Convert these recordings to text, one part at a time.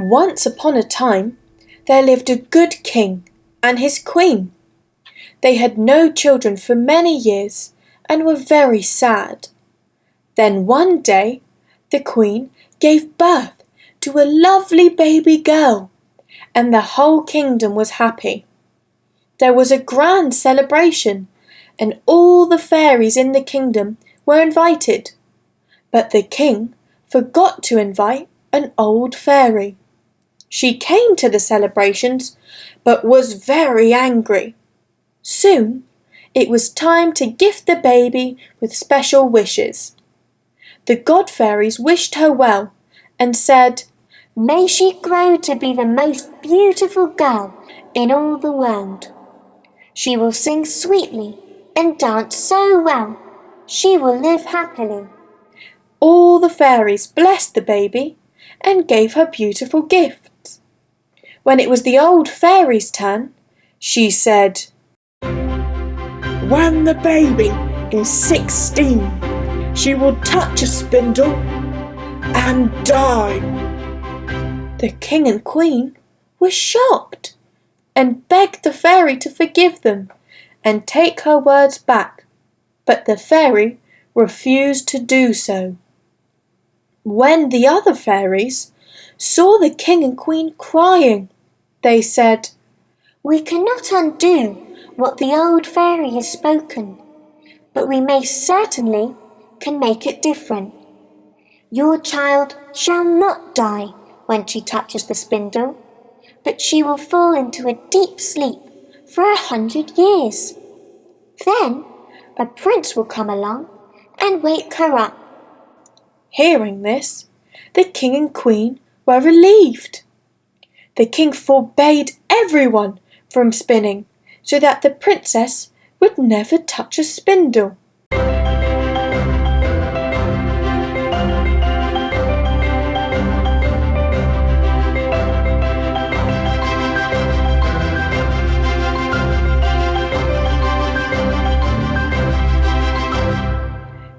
Once upon a time, there lived a good king and his queen. They had no children for many years and were very sad. Then one day, the queen gave birth to a lovely baby girl, and the whole kingdom was happy. There was a grand celebration, and all the fairies in the kingdom were invited. But the king forgot to invite an old fairy. She came to the celebrations, but was very angry. Soon, it was time to gift the baby with special wishes. The god fairies wished her well and said, "May she grow to be the most beautiful girl in all the world. She will sing sweetly and dance so well. She will live happily." All the fairies blessed the baby and gave her beautiful gifts. When it was the old fairy's turn, she said, "When the baby is 16, she will touch a spindle and die." The king and queen were shocked and begged the fairy to forgive them and take her words back, but the fairy refused to do so. When the other fairies saw the king and queen crying, they said, "We cannot undo what the old fairy has spoken, but we may certainly can make it different. Your child shall not die when she touches the spindle, but she will fall into a deep sleep for 100 years. Then a prince will come along and wake her up." Hearing this, the king and queen were relieved. The king forbade everyone from spinning so that the princess would never touch a spindle.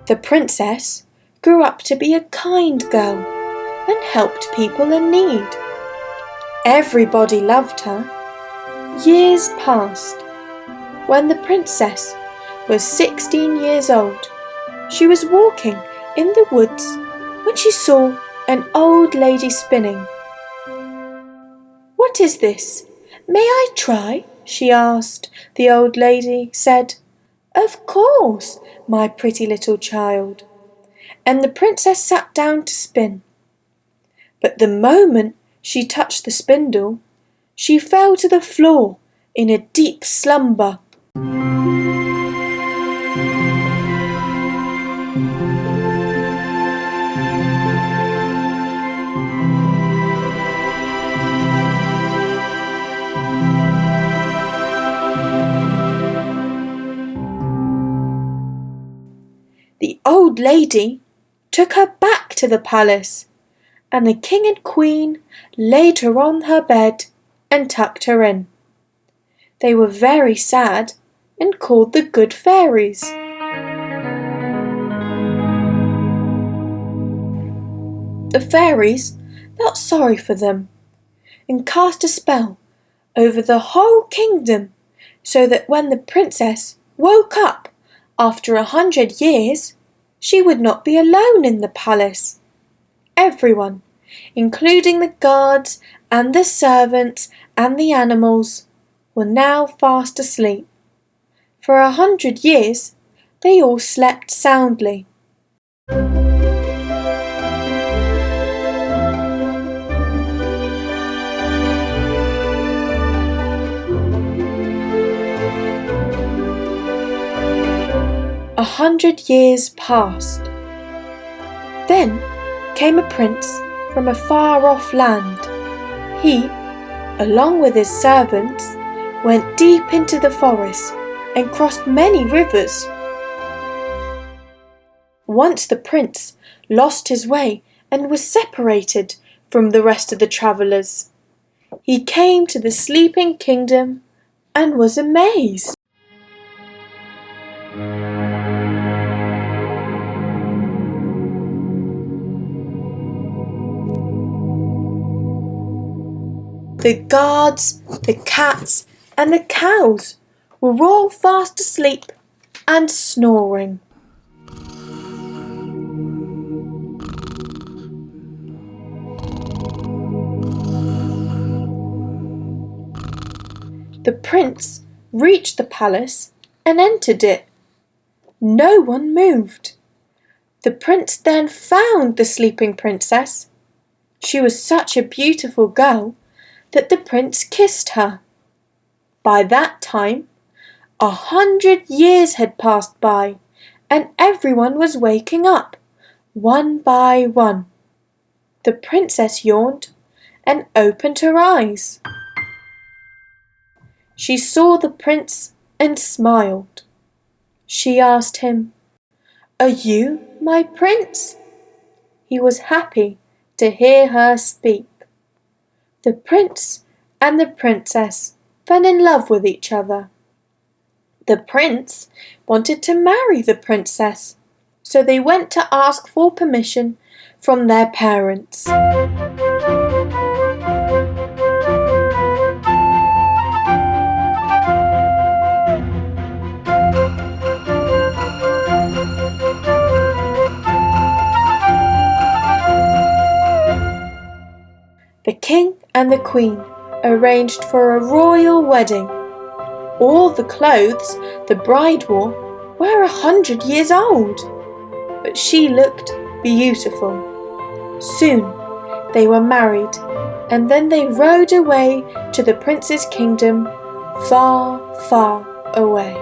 The princess grew up to be a kind girl and helped people in need. Everybody loved her. Years passed. When the princess was 16 years old, she was walking in the woods when she saw an old lady spinning. "What is this? May I try?" she asked. The old lady said, "Of course, my pretty little child." And the princess sat down to spin. But the moment she touched the spindle, she fell to the floor in a deep slumber. The old lady took her back to the palace, and the king and queen laid her on her bed and tucked her in. They were very sad and called the good fairies. The fairies felt sorry for them and cast a spell over the whole kingdom so that when the princess woke up after 100 years, she would not be alone in the palace. Everyone, including the guards and the servants and the animals, were now fast asleep. For 100 years, they all slept soundly. A 100 years passed. Then came a prince from a far-off land. He, along with his servants, went deep into the forest and crossed many rivers. Once the prince lost his way and was separated from the rest of the travellers. He came to the sleeping kingdom and was amazed. The guards, the cats, and the cows were all fast asleep and snoring. The prince reached the palace and entered it. No one moved. The prince then found the sleeping princess. She was such a beautiful girl that the prince kissed her. By that time, 100 years had passed by, and everyone was waking up, one by one. The princess yawned and opened her eyes. She saw the prince and smiled. She asked him, "Are you my prince?" He was happy to hear her speak. The prince and the princess fell in love with each other. The prince wanted to marry the princess, so they went to ask for permission from their parents. The king and the queen arranged for a royal wedding. All the clothes the bride wore were 100 years old, but she looked beautiful. Soon they were married, and then they rode away to the prince's kingdom, far, far away.